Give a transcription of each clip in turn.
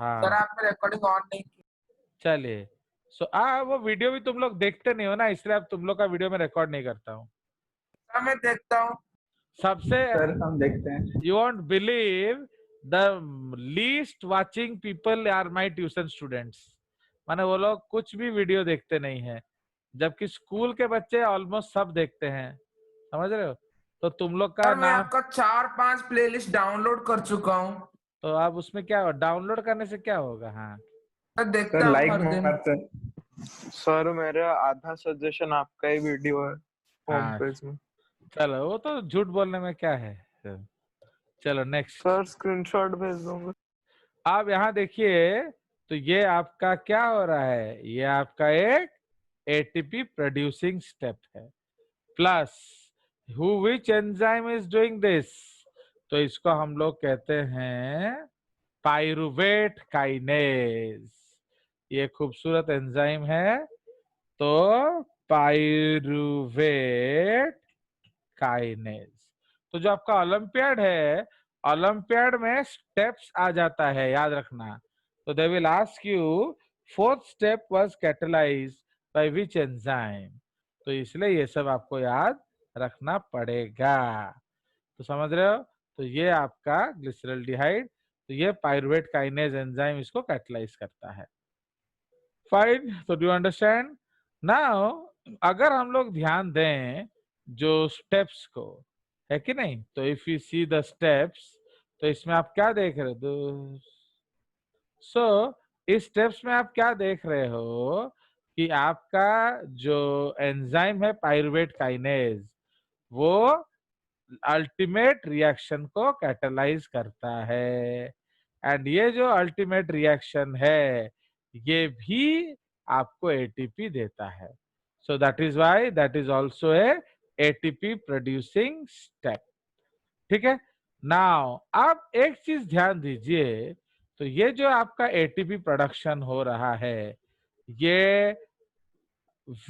Sir हाँ आपने recording on नहीं की। चलिए। वो वीडियो भी तुम लोग देखते नहीं हो ना, इसलिए अब तुम लोग का वीडियो में रिकॉर्ड नहीं करता हूँ। सर मैं देखता हूँ। सबसे सर हम देखते हैं। you won't believe the least watching people are my tuition students। माने वो लोग कुछ भी वीडियो देखते नहीं है, जबकि स्कूल के बच्चे ऑलमोस्ट सब देखते हैं। समझ रहे हो? तो तुम लोग का सर मैं नाम, आपका 4-5 प्लेलिस्ट डाउनलोड कर चुका हूँ। तो अब उसमें क्या हो, डाउनलोड करने से क्या होगा? हाँ सर सर देखता हूँ लाइक हर दिन। मारते। सर मेरा आधा सजेशन आपका ही वीडियो है होम हाँ पेज में। चलो, वो तो झूठ बोलने में क्या है। चलो नेक्स्ट। सर स्क्रीनशॉट भेज दूंगा। आप यहाँ देखिए, तो ये आपका क्या हो रहा है, ये आपका एक एटीपी प्रोड्यूसिंग स्टेप है। Plus which enzyme is doing this, तो इसको हम लोग कहते हैं पाइरुवेट काइनेज। ये खूबसूरत एंजाइम है, तो पाइरुवेट काइनेज। तो जो आपका ओलंपियाड है, ओलंपियाड में स्टेप्स आ जाता है, याद रखना। तो they will ask you fourth step was catalysed by which enzyme, तो इसलिए ये सब आपको याद रखना पड़ेगा। तो समझ रहे हो? तो ये आपका ग्लिसरॉल्डिहाइड, तो ये पाइरुवेट काइनेज एंजाइम इसको कैटलाइज करता है। फाइन, तो डू अंडरस्टैंड नाउ? अगर हम लोग ध्यान दें जो स्टेप्स को, है कि नहीं, तो if you see the steps, तो इसमें आप क्या देख रहे हो? इस स्टेप्स में आप क्या देख रहे हो कि आपका जो एंजाइम है पाइरुवेट काइनेज, वो अल्टीमेट रिएक्शन को कैटलाइज करता है। एंड ये जो अल्टीमेट रिएक्शन है, ये भी आपको एटीपी देता है। सो that is why that is also a ATP producing step. ठीक है। नाउ आप एक चीज ध्यान दीजिए, तो ये जो आपका एटीपी प्रोडक्शन हो रहा है, ये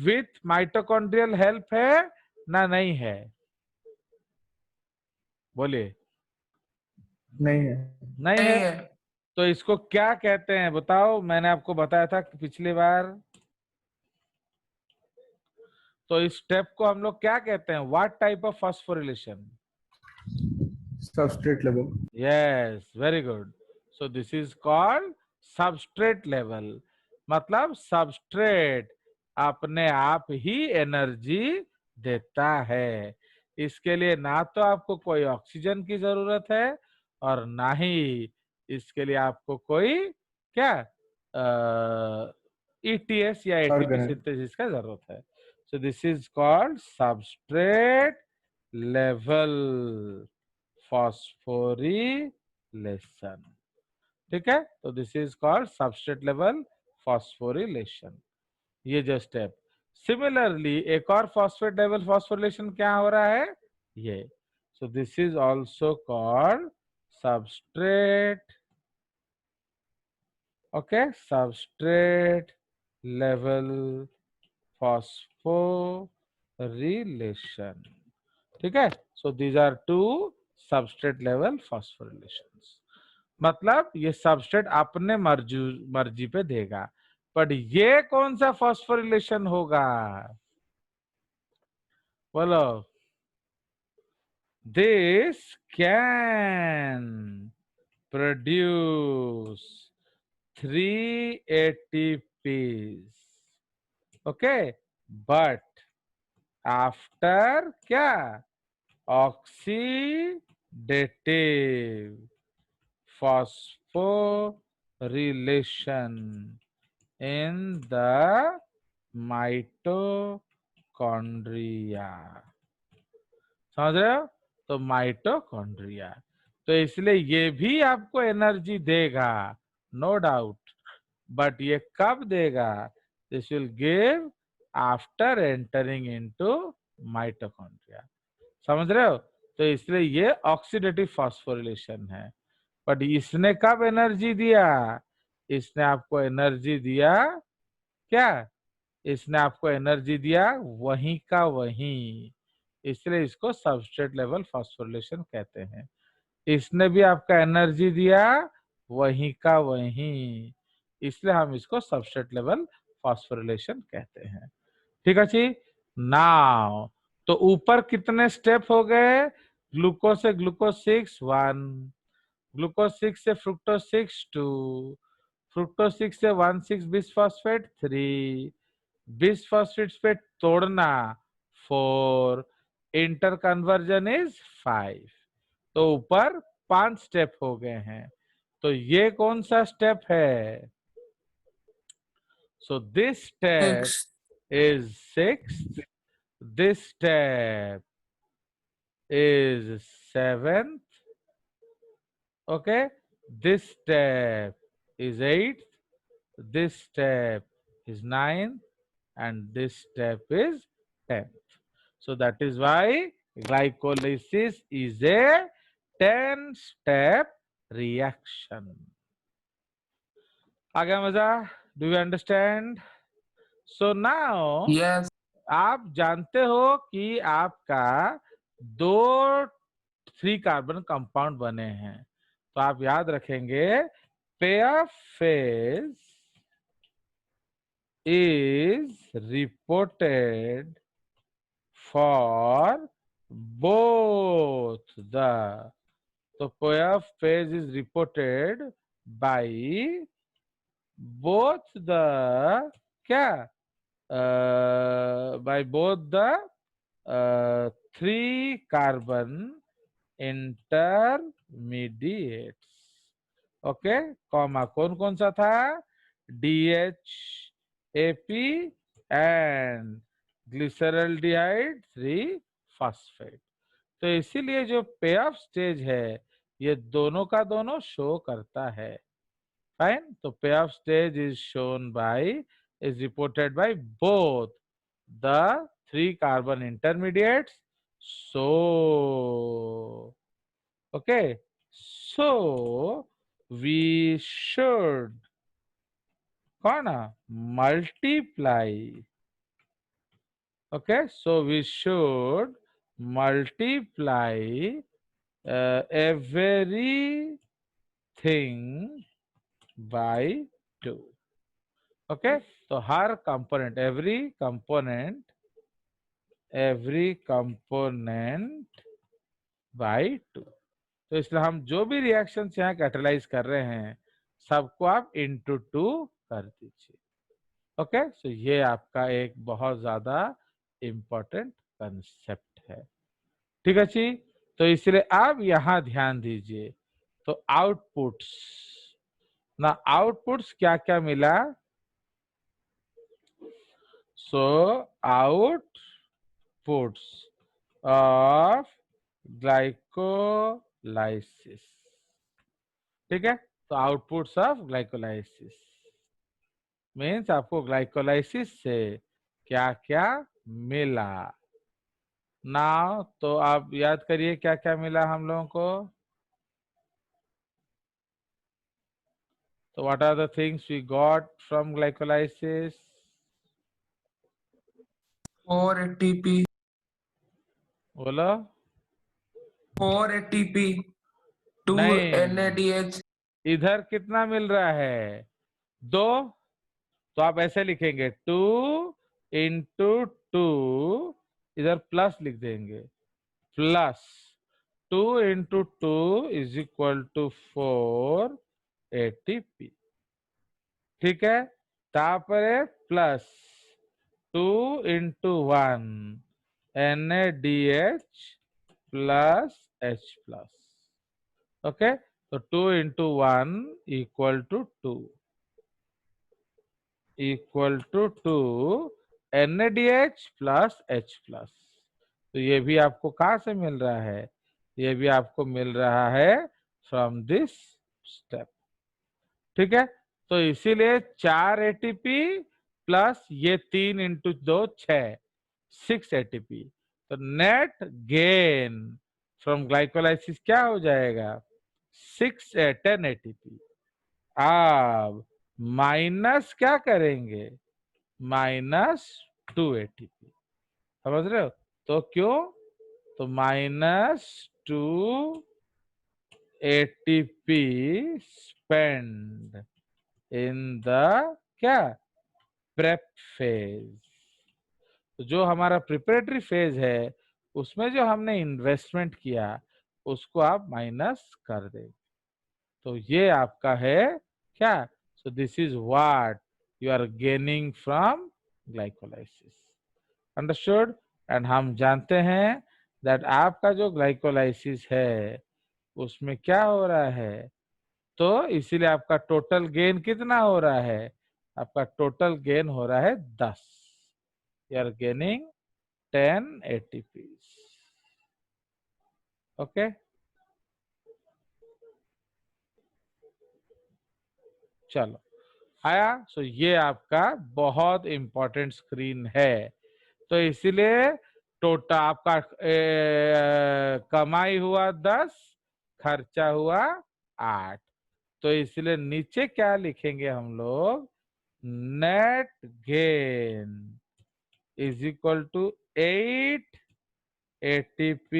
विथ माइटोकॉन्ड्रियल हेल्प है ना नहीं है? बोलिए। नहीं है। नहीं नहीं है। है। तो इसको क्या कहते हैं बताओ? मैंने आपको बताया था कि पिछली बार, तो इस स्टेप को हम लोग क्या कहते हैं? What type of phosphorylation? Substrate level. Yes, very good. So this is called substrate level. मतलब सबस्ट्रेट अपने आप ही एनर्जी देता है। इसके लिए ना तो आपको कोई ऑक्सीजन की जरूरत है, और ना ही इसके लिए आपको कोई क्या ईटीएस या एटीपी ऑर्गेनेल। सिंथेसिस का जरूरत है। सो this is called substrate level phosphorylation. ठीक है। तो this is called substrate level phosphorylation, ये जो स्टेप। सिमिलरली एक और फॉस्फेट लेवल फॉस्फोरिलेशन क्या हो रहा है, ये। So this is also called substrate, okay, substrate level phosphorylation. ठीक है। So these are two substrate level phosphorylations. मतलब ये सबस्ट्रेट अपने मर्जी पे देगा। बट ये कौन सा फॉस्फोरिलेशन होगा? बोलो। This can produce 3 ATPs, okay, but after क्या? Oxidative phosphorylation in the mitochondria। समझ रहे हो? तो माइटोकॉन्ड्रिया, तो इसलिए ये भी आपको एनर्जी देगा, नो डाउट। बट ये कब देगा? This will give after entering into mitochondria. समझ रहे हो? तो इसलिए ये ऑक्सीडेटिव फॉस्फोरिलेशन है। बट इसने कब एनर्जी दिया? इसने आपको एनर्जी दिया क्या? इसने आपको एनर्जी दिया वहीं का वहीं, इसलिए इसको सबस्ट्रेट लेवल फॉस्फोरिलेशन कहते हैं। इसने भी आपका एनर्जी दिया वहीं का वहीं, इसलिए हम इसको सबस्ट्रेट लेवल फॉस्फोरिलेशन कहते हैं। ठीक है जी। नाउ तो ऊपर कितने स्टेप हो गए? ग्लूकोज से ग्लूकोज 6 1, ग्लूकोज 6 से फ्रुक्टोज 6 2, फ्रुक्टोज 6 से 1,6 बिसफॉस्फेट 3, बिसफॉस्फेट्स पे तोड़ना 4, इंटर कन्वर्जन इज 5। तो ऊपर 5 स्टेप हो गए हैं। तो ये कौन सा स्टेप है? So this step 6. is 6th, this step is 7th, okay, this step is 8th, this step is 9th, and this step is 10th. So that is why glycolysis is a 10-step reaction. आगे मजा? Do you understand? So now Yes. आप जानते हो कि आपका 2 3 carbon compound बने हैं, तो आप याद रखेंगे pair phase is reported for both the, तो pair phase is reported by both the, क्या, by both the 3 carbon intermediates. Okay, comma कौन कौन सा था? DH, AP एंड ग्लिसरल्डिहाइड 3 फॉस्फेट। तो इसीलिए जो पे ऑफ स्टेज है ये दोनों का दोनों शो करता है। Fine. So payoff stage is shown by, is reported by both the 3 carbon intermediates. So, okay. So we should multiply. Okay. So we should multiply everything by 2. Okay, तो हर component, every component bye 2। तो इसलिए हम जो भी reaction यहाँ catalyse कर रहे हैं सबको आप इंटू 2 कर दीजिए। ओके, सो ये आपका एक बहुत ज्यादा इंपॉर्टेंट कंसेप्ट है। ठीक है जी। तो इसलिए आप यहाँ ध्यान दीजिए। तो आउटपुट्स ना, आउटपुट्स क्या क्या मिला? So outputs of glycolysis, ठीक है। तो आउटपुट्स ऑफ ग्लाइकोलाइसिस मीन्स आपको ग्लाइकोलाइसिस से क्या क्या मिला। नाउ तो आप याद करिए क्या क्या मिला हम लोगों को। तो what are the things we got from glycolysis? 4 ATP. बोलो। 4 ATP. 2 नहीं, NADH. इधर कितना मिल रहा है? 2। तो आप ऐसे लिखेंगे 2 इंटू 2, इधर प्लस लिख देंगे, plus 2 into 2 is equal to 4 ATP। ठीक है, तापरे plus 2 into 1 NADH plus H plus. Okay, तो 2 into 1 equal to 2 equal to 2 NADH plus H plus. तो ये भी आपको कहाँ से मिल रहा है? ये भी आपको मिल रहा है फ्रॉम दिस स्टेप। ठीक है, तो इसीलिए 4 ATP प्लस ये 3 इंटू 2 6 ATP। तो नेट गेन फ्रॉम ग्लाइकोलाइसिस क्या हो जाएगा? 10 ATP। अब माइनस क्या करेंगे? Minus 2 ATP। समझ रहे हो? तो क्यों? तो minus 2 ATP spend in the क्या prep phase. तो जो हमारा प्रिपरेटरी फेज है उसमें जो हमने इन्वेस्टमेंट किया उसको आप माइनस कर दे, तो ये आपका है क्या. So this is what you are gaining from glycolysis. Understood. And हम जानते हैं दैट आपका जो ग्लाइकोलाइसिस है उसमें क्या हो रहा है, तो इसीलिए आपका टोटल गेन कितना हो रहा है, आपका टोटल गेन हो रहा है 10. You are gaining 10 ATPs. Okay. चलो आया. सो ये आपका बहुत इंपॉर्टेंट स्क्रीन है. तो इसीलिए टोटल आपका कमाई हुआ 10, खर्चा हुआ 8. तो इसलिए नीचे क्या लिखेंगे हम लोग, net gain is equal to 8 ATP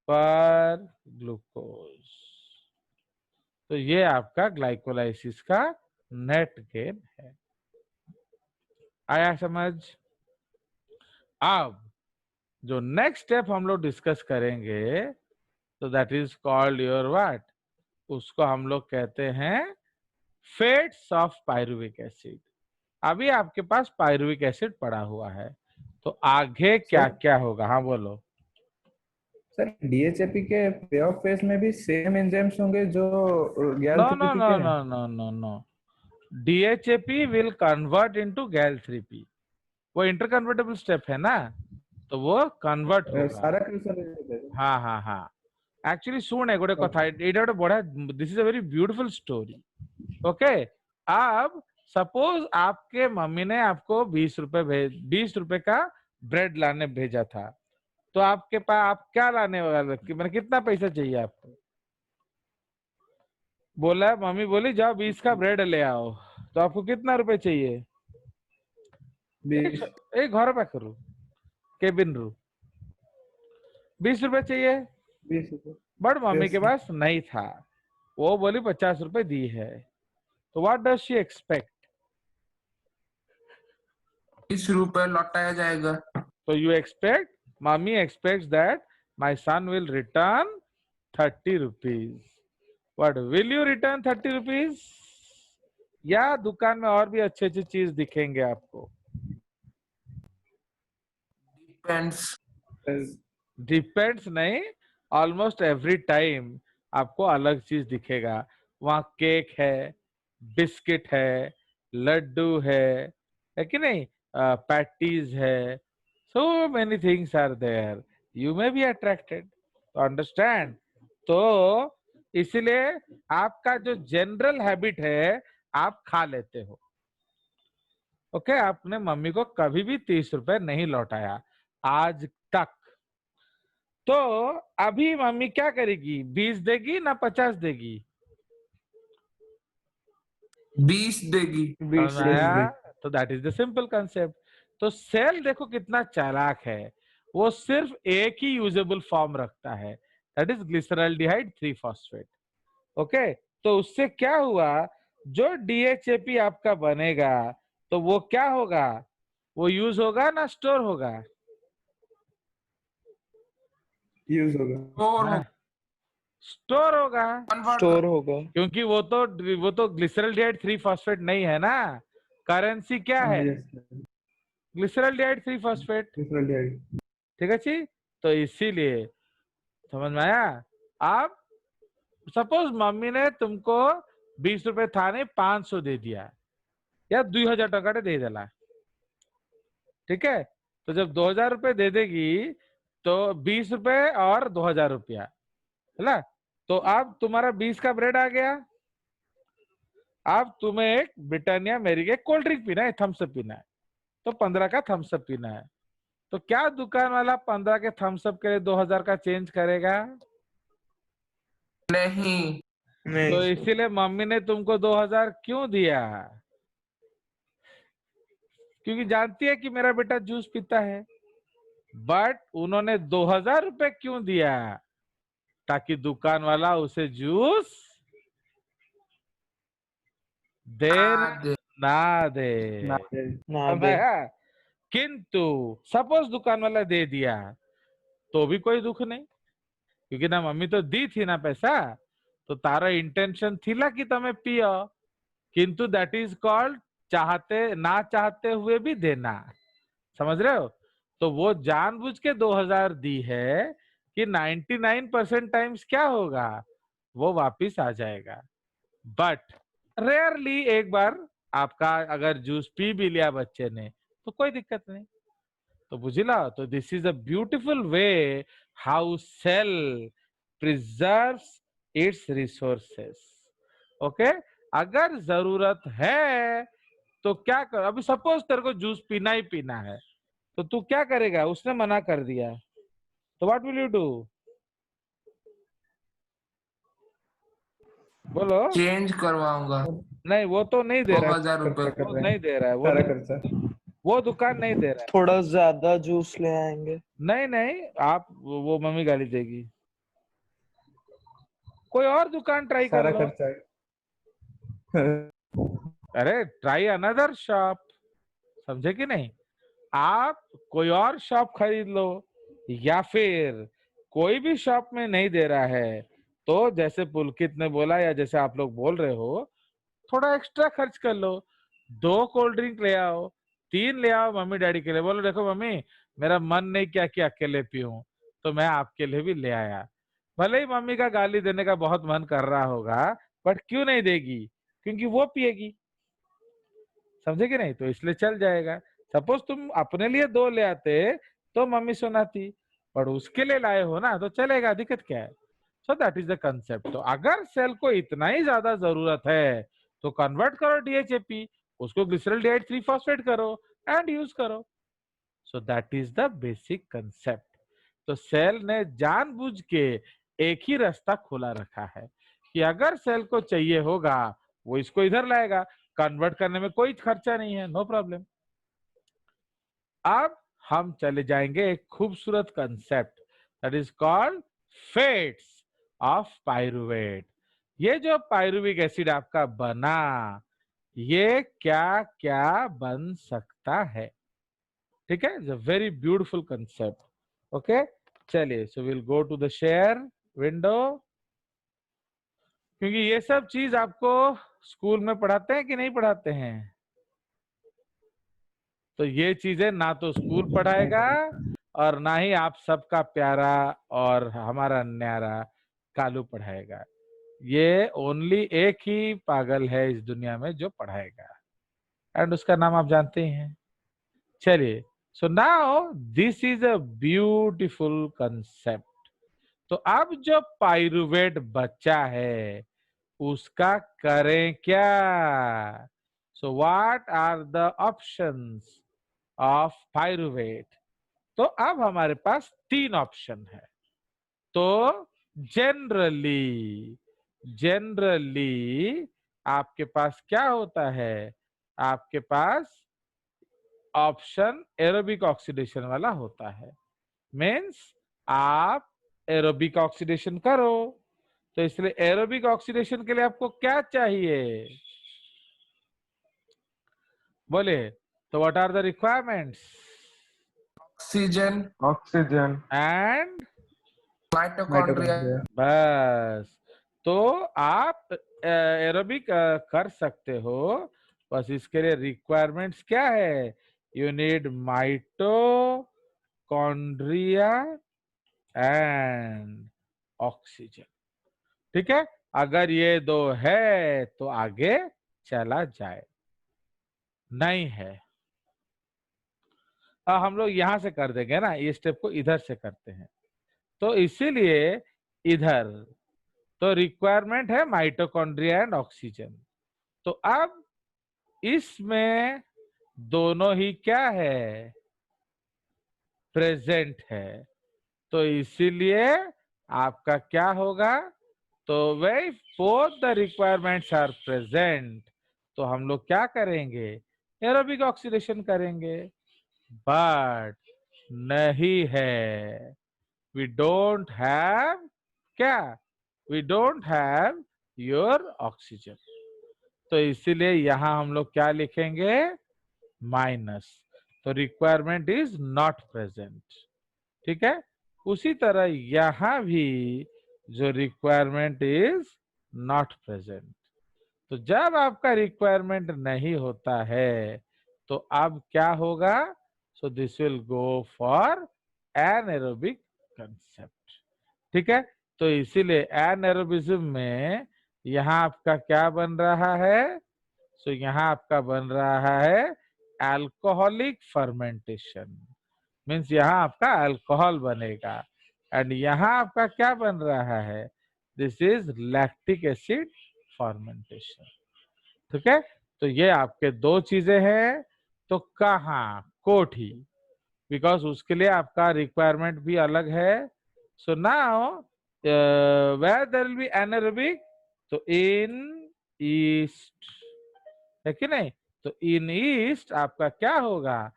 per glucose. तो ये आपका ग्लाइकोलाइसिस का नेट गेन है. आया समझ. अब जो नेक्स्ट स्टेप हम लोग डिस्कस करेंगे तो that is called your what, उसको हम लोग कहते हैं फेट्स ऑफ पायरुविक एसिड. अभी आपके पास पायरुविक एसिड पड़ा हुआ है, तो आगे क्या क्या होगा. हाँ बोलो. सर डीएचएपी के पे ऑफ फेज में भी सेम एंजाइम्स होंगे जो नो नो गैल-3p नो के no no no no. DHAP will convert into GAL3P. वो इंटरकन्वर्टेबल स्टेप है ना, तो वो कन्वर्ट होगा. सारा क्वेश्चन. हाँ हाँ हाँ. एक्चुअली सुने गोटे कथा, एटा गोटे बढ़िया, this is a very beautiful story. Okay. अब सपोज आपके मम्मी ने आपको 20 रुपए का ब्रेड लाने भेजा था, तो आपके पास आप क्या लाने वाले, मैंने कितना पैसा चाहिए आपको. बोला, मम्मी बोली जाओ 20 का ब्रेड ले आओ, तो आपको कितना रुपए चाहिए. 20 एक घर पे करू केबिन रू 20 रुपए चाहिए. 20 रुपए. बट मम्मी Yes, के पास नहीं था, वो बोली 50 रुपए दी है. तो व्हाट डज शी एक्सपेक्ट. 20 रुपए लौटाया जाएगा. So you expect, mommy expects that my son will return 30 rupees. What, will you return 30 rupees? या दुकान में और भी अच्छी अच्छी चीज दिखेंगे आपको. डिपेंड्स. डिपेंड्स नहीं, ऑलमोस्ट एवरी टाइम आपको अलग चीज दिखेगा. वहाँ केक है, बिस्किट है, लड्डू है कि नहीं, पैटीज है. So many things are there. You may be attracted. To understand? तो इसलिए आपका जो जनरल हैबिट है आप खा लेते हो. ओके. आपने मम्मी को कभी भी 30 रुपए नहीं लौटाया आज तक. तो अभी मम्मी क्या करेगी, 20 देगी ना 50 देगी. 20 देगी. समझ आया. तो that is the simple concept. तो सेल देखो कितना चालाक है, वो सिर्फ एक ही यूजेबल फॉर्म रखता है, दैट इज ग्लिसरॉल्डिहाइड 3-फॉस्फेट. ओके. तो उससे क्या हुआ, जो DHAP आपका बनेगा तो वो क्या होगा, वो यूज होगा ना स्टोर होगा. यूज होगा. और स्टोर होगा. स्टोर होगा. क्योंकि वो तो ग्लिसरॉल्डिहाइड 3-फॉस्फेट नहीं है ना. करेंसी क्या है, ग्लिसरॉल्डिहाइड 3-फॉस्फेट. ठीक है जी. तो इसीलिए समझ में आया. आप सपोज मम्मी ने तुमको 20 रुपए था नहीं 500 दे दिया या 2000 टका दे देला. ठीक है. तो जब 2000 रुपए दे देगी तो 20 रुपए और 2000 रुपया है ना. तो अब तुम्हारा 20 का ब्रेड आ गया. अब तुम्हें एक ब्रिटानिया मेरी के कोल्ड ड्रिंक पीना है, थम्स अप पीना है, तो 15 का थम्स अप पीना है. तो क्या दुकान वाला 15 के थम्स अप के लिए 2000 का चेंज करेगा. नहीं. तो इसीलिए मम्मी ने तुमको 2000 क्यों दिया, क्योंकि जानती है कि मेरा बेटा जूस पीता है. बट उन्होंने 2000 रुपए क्यों दिया, ताकि दुकान वाला उसे जूस देर आधे ना दे। ना दे। ना दे। समझाया? किंतु सपोज दुकान वाला दे दिया तो भी कोई दुख नहीं, क्योंकि ना मम्मी तो दी थी ना पैसा, तो तारा इंटेंशन थीला कि तमे पियो, किंतु दैट इज कॉल्ड चाहते ना चाहते हुए भी देना। समझ रहे हो? तो वो जानबूझ के 2000 दी है कि 99% टाइम्स क्या होगा, वो वापिस आ जाएगा। बट रेयरली एक बार आपका अगर जूस पी भी लिया बच्चे ने तो कोई दिक्कत नहीं। तो बुझिला, तो this is a beautiful way how cell preserves its resources. Okay, अगर जरूरत है तो क्या कर, अभी सपोज तेरे को जूस पीना ही पीना है, तो तू क्या करेगा? उसने मना कर दिया, तो व्हाट विल यू डू? बोलो। चेंज करवाऊंगा नहीं, वो तो नहीं दे वो रहा है, 1000 रुपए खर्चा कर वो रहे नहीं हैं, दे रहा है, सारा खर्चा। वो दुकान नहीं दे रहा है। थोड़ा ज्यादा जूस ले आएंगे। नहीं नहीं, आप वो मम्मी गाली देगी। कोई और दुकान ट्राई कर सारा लो। खर्चा है। अरे ट्राई अनदर शॉप, समझे कि नहीं? आप कोई और शॉप खरीद लो, या फिर कोई भी शॉप में नहीं दे रहा है तो जैसे पुलकित ने बोला या जैसे आप लोग बोल रहे हो, थोड़ा एक्स्ट्रा खर्च कर लो। 2 कोल्ड ड्रिंक ले आओ, 3 ले आओ मम्मी डैडी के लिए। बोलो देखो मम्मी, मेरा मन नहीं किया कि अकेले पीऊं, तो मैं आपके लिए भी ले आया। भले ही मम्मी का गाली देने का बहुत मन कर रहा होगा, बट क्यों नहीं देगी? क्योंकि वो पिएगी। समझे कि नहीं? तो इसलिए चल जाएगा। सपोज तुम अपने लिए 2 ले आते तो मम्मी सुनाती, पर उसके लिए लाए हो ना, तो चलेगा, दिक्कत क्या है? सो दैट इज द कंसेप्ट। तो अगर सेल को इतना ही ज्यादा जरूरत है तो कन्वर्ट करो डीएचएपी, उसको ग्लिसरॉल डिहाइड 3 फॉस्फेट करो एंड यूज करो। सो that is the basic concept. तो सेल ने जानबूझ के एक ही रास्ता खोला रखा है कि अगर सेल को चाहिए होगा वो इसको इधर लाएगा, कन्वर्ट करने में कोई खर्चा नहीं है, नो प्रॉब्लम। अब हम चले जाएंगे एक खूबसूरत concept, that is called fates of pyruvate. ये जो पायरुविक एसिड आपका बना, ये क्या क्या बन सकता है? ठीक है, it's a very beautiful concept. Okay, चलिए, so will go to the share window, क्योंकि ये सब चीज आपको स्कूल में पढ़ाते हैं कि नहीं पढ़ाते हैं? तो ये चीजें ना तो स्कूल पढ़ाएगा और ना ही आप सबका प्यारा और हमारा न्यारा कालू पढ़ाएगा। ये ओनली एक ही पागल है इस दुनिया में जो पढ़ाएगा, एंड उसका नाम आप जानते ही हैं। चलिए, so now this is a beautiful concept. तो अब जो पाइरुवेट बच्चा है उसका करें क्या? So what are the options of pyruvate? तो अब हमारे पास 3 ऑप्शन है। तो जनरली जनरली आपके पास क्या होता है? आपके पास ऑप्शन एरोबिक ऑक्सीडेशन वाला होता है। मीन्स आप एरोबिक ऑक्सीडेशन करो, तो इसलिए एरोबिक ऑक्सीडेशन के लिए आपको क्या चाहिए? बोले, तो what are the requirements? Oxygen oxygen. And mitochondria mitochondria. बस। तो आप एरोबिक कर सकते हो, बस इसके लिए रिक्वायरमेंट्स क्या है? You need mitochondria and oxygen. ठीक है, अगर ये 2 है तो आगे चला जाए, नहीं है हम लोग यहां से कर देंगे ना, ये स्टेप को इधर से करते हैं, तो इसीलिए इधर तो रिक्वायरमेंट है माइटोकॉन्ड्रिया एंड ऑक्सीजन। तो अब इसमें दोनों ही क्या है? प्रेजेंट है। तो इसीलिए आपका क्या होगा? तो वे both the requirements are present, तो हम लोग क्या करेंगे? एरोबिक ऑक्सीडेशन करेंगे। बट नहीं है, वी डोंट हैव क्या? We don't have your oxygen. तो इसीलिए यहां हम लोग क्या लिखेंगे, माइनस। तो रिक्वायरमेंट इज नॉट प्रेजेंट, ठीक है। उसी तरह यहां भी जो रिक्वायरमेंट इज नॉट प्रेजेंट, तो जब आपका रिक्वायरमेंट नहीं होता है तो अब क्या होगा, so this will go for anaerobic concept, ठीक है। तो इसीलिए एनारोबिज्म में यहां आपका क्या बन रहा है, सो यहां आपका बन रहा है अल्कोहलिक फर्मेंटेशन, मीन्स यहां आपका अल्कोहल बनेगा। एंड यहां आपका क्या बन रहा है, this is lactic acid fermentation, ठीक है। तो ये आपके दो चीजें हैं। तो कहाँ, कोठी, बिकॉज उसके लिए आपका रिक्वायरमेंट भी अलग है। So now where there will be anaerobic, तो इन ईस्ट, है कि नहीं। तो इन ईस्ट आपका क्या होगा,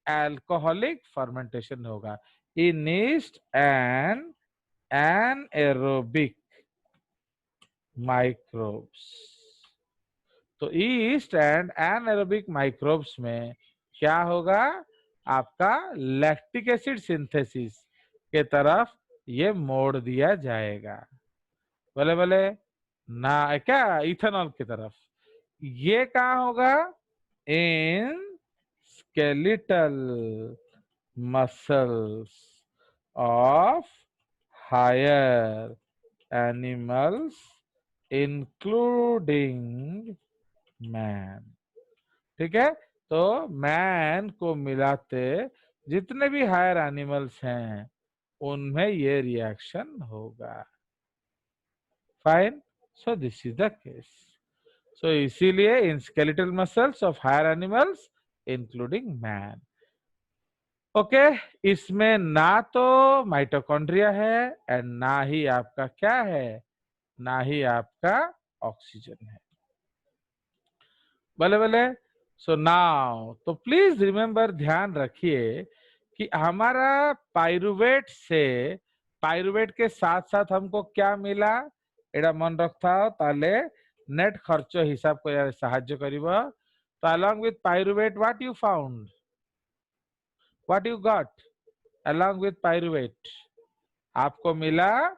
अल्कोहलिक फर्मेंटेशन होगा इन ईस्ट एंड एनारोबिक माइक्रोब्स। तो ईस्ट एंड एनारोबिक माइक्रोब्स में क्या होगा, आपका लैक्टिक एसिड सिंथेसिस के तरफ ये मोड़ दिया जाएगा, बोले बोले ना, क्या इथेनॉल की तरफ। ये कहाँ होगा, in skeletal muscles of higher animals including man, ठीक है। तो मैन को मिलाते जितने भी हायर एनिमल्स हैं उनमें ये रिएक्शन होगा, fine. So this is the case. So इसीलिए in skeletal muscles of higher animals including man, okay. इसमें ना तो माइटोकॉन्ड्रिया है एंड ना ही आपका क्या है, ना ही आपका ऑक्सीजन है, भले भले। सो नाउ तो प्लीज रिमेम्बर, ध्यान रखिए कि हमारा पाइरुवेट से, पाइरुवेट के साथ साथ हमको क्या मिला, एड़ा मन रखता ताले नेट खर्च हिसाब को साहाଯ୍य करिवो। तो along with pyruvate what you found, what you got along with pyruvate, आपको मिला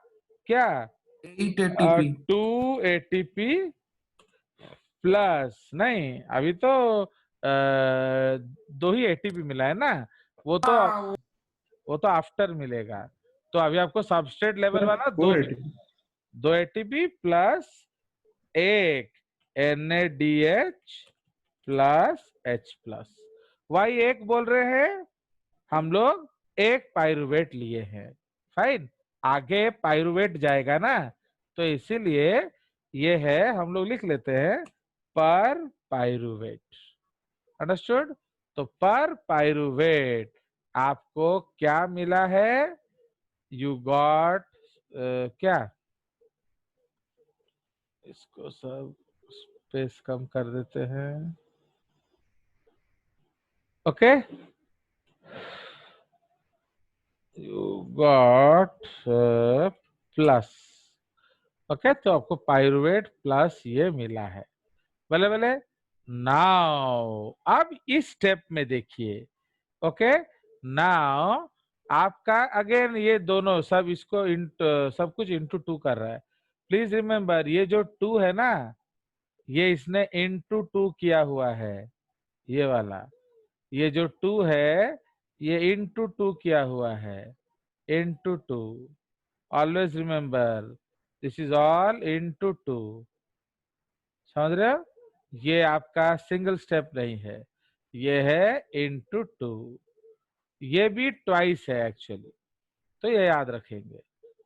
क्या, 8 ATP 2 ATP प्लस, नहीं अभी तो दो ही एटीपी मिला है ना, वो तो हाँ, वो तो आफ्टर मिलेगा। तो अभी आपको सबस्ट्रेट लेवल वाला दो 480 दो एटीपी प्लस एक NaDH plus H plus. Why एक बोल रहे हैं, हम लोग एक पाइरुवेट लिए हैं, फाइन। आगे पाइरुवेट जाएगा ना, तो इसीलिए ये है, हम लोग लिख लेते हैं पर पाइरुवेट, अंडरस्टूड। तो पर पाइरुवेट आपको क्या मिला है, यू गॉट क्या, इसको सब स्पेस कम कर देते हैं, okay. You got plus, okay. तो आपको पाइरुवेट प्लस ये मिला है, भले भले। नाउ अब इस स्टेप में देखिए, ओके। नाउ आपका अगेन ये दोनों सब इसको सब कुछ इंटू 2 कर रहा है। प्लीज रिमेम्बर, ये जो 2 है ना, ये इसने इंटू 2 किया हुआ है, ये वाला, ये जो 2 है ये इंटू 2 किया हुआ है, into 2। Always remember, this is all into 2, समझ रहे हो। ये आपका सिंगल स्टेप नहीं है, ये है इंटू 2, ये भी ट्वाइस है एक्चुअली, तो ये याद रखेंगे।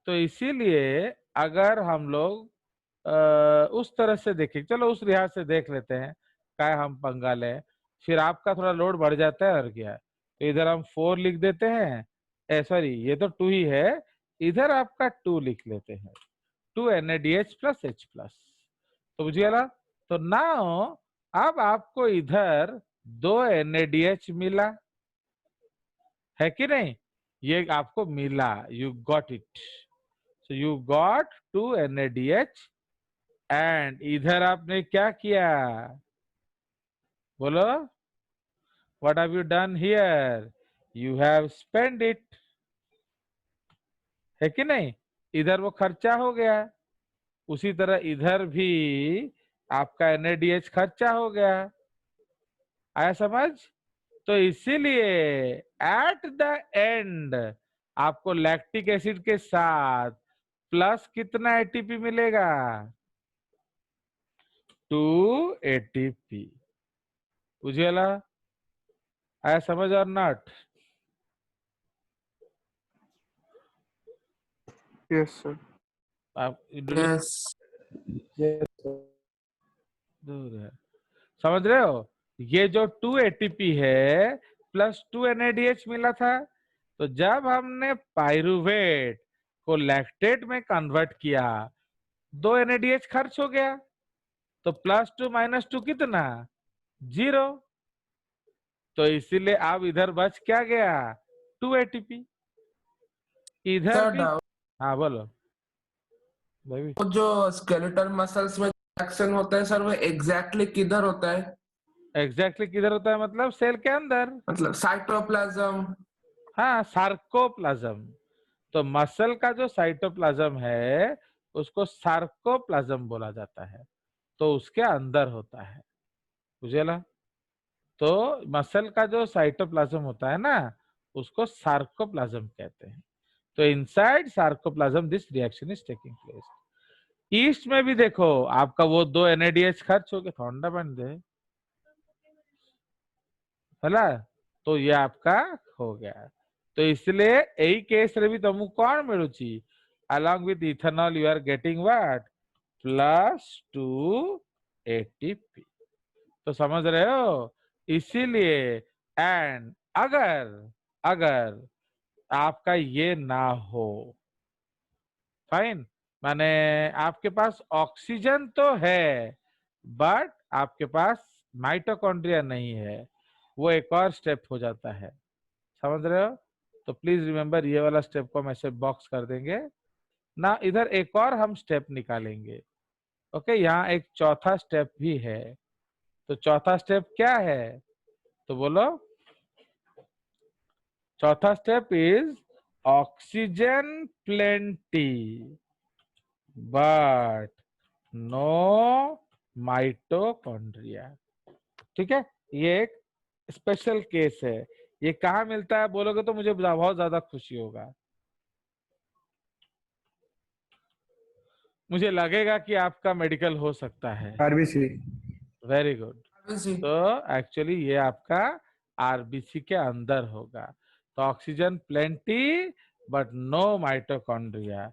तो इसीलिए अगर हम लोग उस तरह से देखें, चलो उस लिहाज से देख लेते हैं, क्या हम पंगा लें, फिर आपका थोड़ा लोड बढ़ जाता है और क्या। तो इधर हम 4 लिख देते हैं, सॉरी ये तो 2 ही है, इधर आपका 2 लिख लेते हैं, 2 NaDH प्लस H प्लस। तो बुझिए ना। तो नाउ अब आपको इधर 2 NaDH मिला है कि नहीं, ये आपको मिला, you got it. So you got 2 NaDH and इधर आपने क्या किया, बोलो, what have you done here, you have spend it, है कि नहीं, इधर वो खर्चा हो गया। उसी तरह इधर भी आपका NaDH खर्चा हो गया। आया समझ? तो इसीलिए एट द एंड आपको लैक्टिक एसिड के साथ प्लस कितना एटीपी मिलेगा, 2 ATP। बुझिएला? आया समझ और नॉट? Yes sir. आप यस दूर है, समझ रहे हो? ये जो 2 ATP है प्लस 2 NaDH मिला था, तो जब हमने पाइरुवेट को लैक्टेट में कन्वर्ट किया, 2 NaDH खर्च हो गया, तो +2 -2 कितना, 0। तो इसीलिए अब इधर बच क्या गया, 2 ATP। इधर सर भी, डाउट, हाँ बोलो भाई। वो जो स्केलेटल मसल्स में एक्शन होता है सर, वो एग्जैक्टली किधर होता है? एग्जैक्टली किधर होता है मतलब सेल के अंदर, मतलब साइटोप्लाज्म। हाँ सार्कोप्लाज्म। तो मसल का जो साइटोप्लाज्म है उसको सार्कोप्लाज्म बोला जाता है, तो उसके अंदर होता है। बुझेला? तो मसल का जो साइटोप्लाज्म होता है ना, उसको सार्कोप्लाज्म कहते हैं। तो inside sarcoplasm this reaction is taking place. East में भी देखो, आपका वो 2 NaDH खर्च हो गया, ठंडा बन दे ହେଲା, तो ये आपका हो गया। तो इसलिए यही केस रे भी तुमको कौन मिलुची, along with ethanol you are getting what, +2 ATP। तो समझ रहे हो? इसीलिए एंड अगर अगर आपका ये ना हो, फाइन, माने आपके पास ऑक्सीजन तो है बट आपके पास माइटोकॉन्ड्रिया नहीं है, वो एक और स्टेप हो जाता है। समझ रहे हो? तो प्लीज रिमेम्बर, ये वाला स्टेप को हम ऐसे बॉक्स कर देंगे ना। इधर एक और हम स्टेप निकालेंगे। ओके, यहाँ एक चौथा स्टेप भी है। तो चौथा स्टेप क्या है, तो बोलो। चौथा step is oxygen plenty but no mitochondria. ठीक है, ये एक स्पेशल केस है। ये कहाँ मिलता है बोलोगे तो मुझे बहुत ज्यादा खुशी होगा। मुझे लगेगा कि आपका मेडिकल हो सकता है। आरबीसी। Very good. जी तो एक्चुअली ये आपका आरबीसी के अंदर होगा। तो oxygen plenty but no mitochondria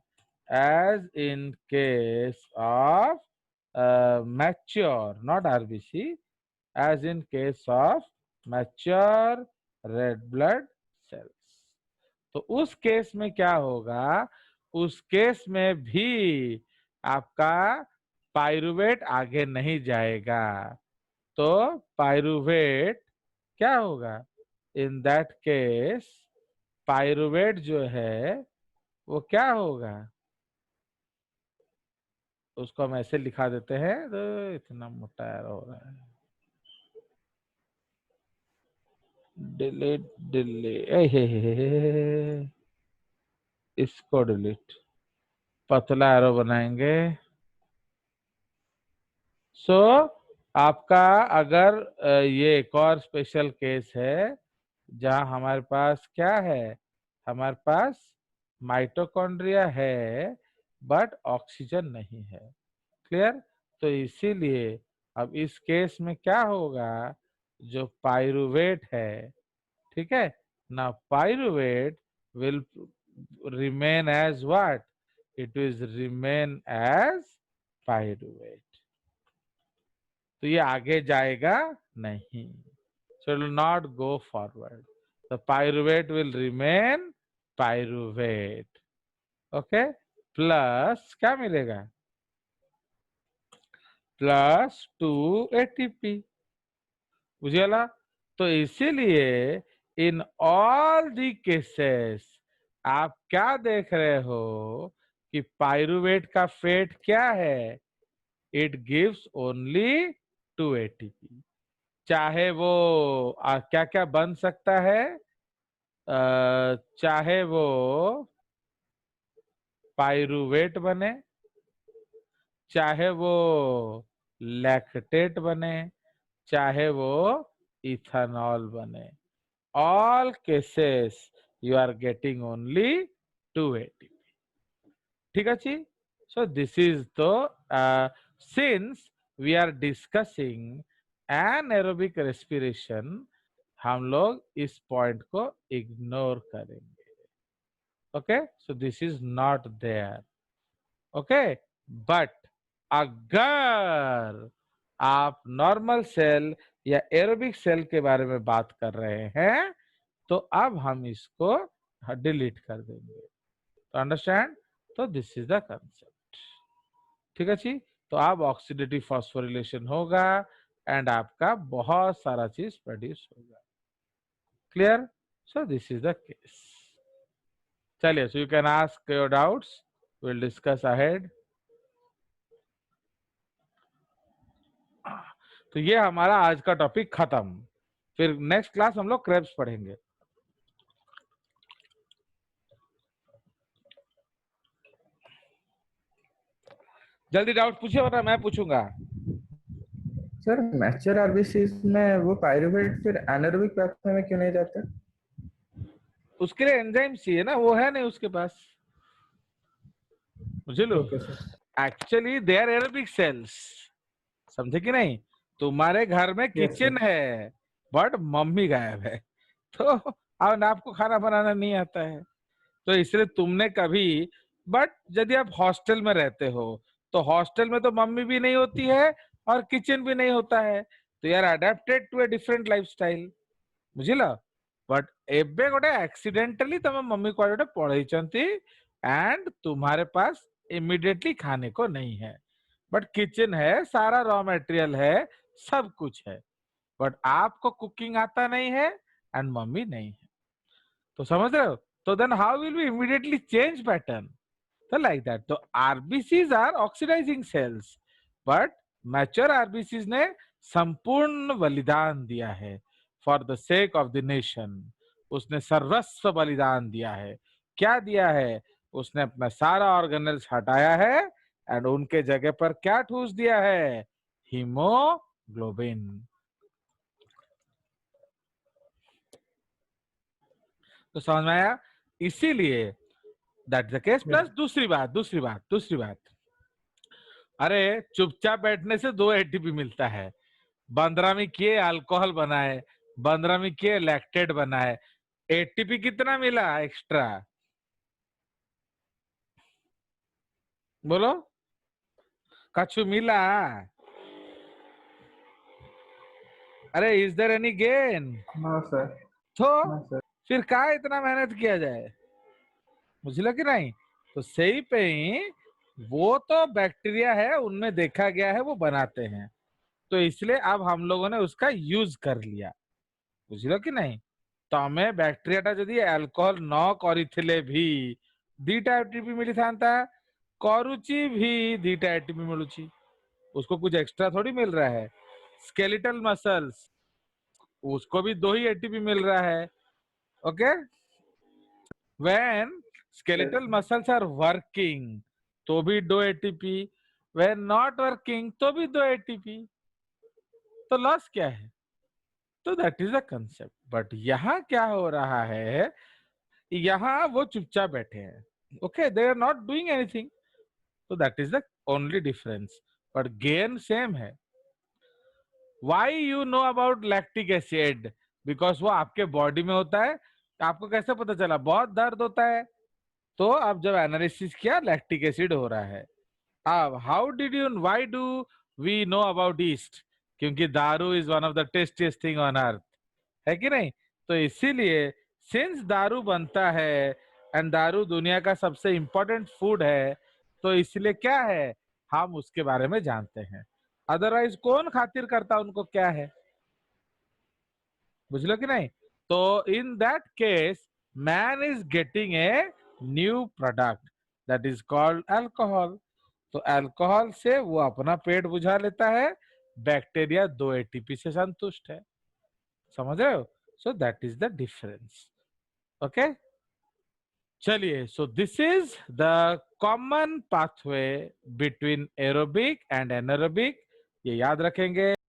as in case of mature, not RBC, as in case of mature red blood cells। तो उस केस में क्या होगा, उस केस में भी आपका पाइरुवेट आगे नहीं जाएगा। तो पाइरुवेट क्या होगा, इन दैट केस पाइरुवेट जो है वो क्या होगा, उसको हम ऐसे लिखा देते हैं। तो इतना मोटा हो रहा है, डिलीट डिलीट, इसको डिलीट, पतला एरो बनाएंगे। सो आपका अगर ये एक और स्पेशल केस है जहां हमारे पास क्या है, हमारे पास माइटोकॉन्ड्रिया है बट ऑक्सीजन नहीं है। क्लियर? तो इसीलिए अब इस केस में क्या होगा, जो पाइरुवेट है, ठीक है ना, pyruvate will remain as what, it will remain as pyruvate। तो ये आगे जाएगा नहीं, so it will not go forward, the pyruvate will remain pyruvate। Okay, plus क्या मिलेगा, +2 ATP। बुझिएला? तो इसीलिए इन ऑल दी केसेस आप क्या देख रहे हो कि पाइरुवेट का फेट क्या है, इट गिव्स ओनली 2 ATP। चाहे वो क्या क्या बन सकता है, चाहे वो पाइरुवेट बने, चाहे वो लैक्टेट बने, चाहे वो इथेनॉल बने, all cases you are getting only 2 ATP। ठीक है जी। so this is the since we are discussing anaerobic respiration, हम लोग इस पॉइंट को इग्नोर करेंगे। Okay, so this is not there. Okay, but अगर आप नॉर्मल सेल या एरोबिक सेल के बारे में बात कर रहे हैं तो अब हम इसको डिलीट कर देंगे। तो अंडरस्टैंड, तो दिस इज द कंसेप्ट। ठीक है जी। तो अब ऑक्सीडेटिव फॉस्फोरिलेशन होगा एंड आपका बहुत सारा चीज प्रोड्यूस होगा। Clear? So this is the case. चलिए, so you can ask your doubts, will discuss ahead. तो ये हमारा आज का टॉपिक खत्म। फिर नेक्स्ट क्लास हम लोग क्रेब्स पढ़ेंगे। जल्दी डाउट पूछिए वरना मैं पूछूंगा। सर मैच्योर आरबीसीज में वो पायरुवेट फिर एनारोबिक पाथवे में क्यों नहीं जाता? उसके लिए एंजाइम चाहिए ना, वो है नहीं उसके पास। मुझे लो, okay sir. Actually they are aerobic cells, समझे कि नहीं? तुम्हारे घर में किचन है बट मम्मी गायब है, तो अब आपको खाना बनाना नहीं आता है, तो इसलिए तुमने कभी, बट यदि आप हॉस्टल में रहते हो तो हॉस्टल में तो मम्मी भी नहीं होती है और किचन भी नहीं होता है, तो यार adapted to a different lifestyle, बुझिला। बट एबे गोटे एक्सीडेंटली तुम मम्मी को गोटे पढ़ाई एंड तुम्हारे पास इमीडिएटली खाने को नहीं है, बट किचन है, सारा रॉ मटेरियल है, सब कुछ है, बट आपको कुकिंग आता नहीं है एंड मम्मी नहीं है, तो समझ रहे हो? तो then how will we immediately change pattern? तो लाइक दैट। तो RBCs are oxidising cells, but mature RBCs ने संपूर्ण बलिदान दिया है for the sake of the nation. उसने सर्वस्व बलिदान दिया है। क्या दिया है? उसने अपना सारा ऑर्गेनल्स हटाया है एंड उनके जगह पर क्या ठूस दिया है? हीमोग्लोबिन। तो समझ में आया? इसीलिए दैट द केस। प्लस दूसरी बात, अरे चुपचाप बैठने से 2 एटीपी मिलता है। बंदरा में किए अल्कोहल बनाए, बंदरा में किए लैक्टेट बनाए, एटीपी कितना मिला एक्स्ट्रा? बोलो, कछु मिला? अरे इज देयर एनी गेन? हाँ सर। तो हाँ सर। फिर क्या इतना मेहनत किया जाए, बुझल कि नहीं? तो सही पे ही वो तो बैक्टीरिया है, उनमें देखा गया है वो बनाते हैं, तो इसलिए अब हम लोगों ने उसका यूज कर लिया, बुझल कि नहीं? तमें बैक्टीरिया जदि अल्कोहल न करिथिले भी दीटा एटीपी मिली थांता, करूची भी दीटा एटीपी मिलुची, उसको कुछ एक्स्ट्रा थोड़ी मिल रहा है। स्केलेटल मसल्स, उसको भी 2 ही एटीपी मिल रहा है। Okay, when skeletal muscles are working तो भी 2 एटीपी, व्हेन नॉट वर्किंग तो भी 2 एटीपी, तो लॉस क्या है? तो that is the concept. But यहाँ क्या हो रहा है, यहाँ वो चुपचाप बैठे हैं, okay, they are not doing anything, तो that is the only difference, but gain same है। Why you know about lactic acid? Because वो आपके बॉडी में होता है। आपको कैसे पता चला? बहुत दर्द होता है, तो अब जब एनालिसिस किया लैक्टिक एसिड हो रहा है। अब how did you, why do we know about yeast? क्योंकि दारू is one of the tastiest thing on earth, है कि नहीं? तो इसीलिए सिंस दारू बनता है एंड दारू दुनिया का सबसे इंपॉर्टेंट फूड है, तो इसलिए क्या है, हम उसके बारे में जानते हैं। अदरवाइज कौन खातिर करता उनको क्या है, बुझ लो कि नहीं? तो in that case man is getting a new product that is called alcohol, तो अल्कोहल से वो अपना पेट बुझा लेता है, बैक्टीरिया 2 एटीपी से संतुष्ट है। समझ रहे हो? So that is the difference. Okay, चलिए, so this is the common pathway between aerobic and anaerobic, ये याद रखेंगे।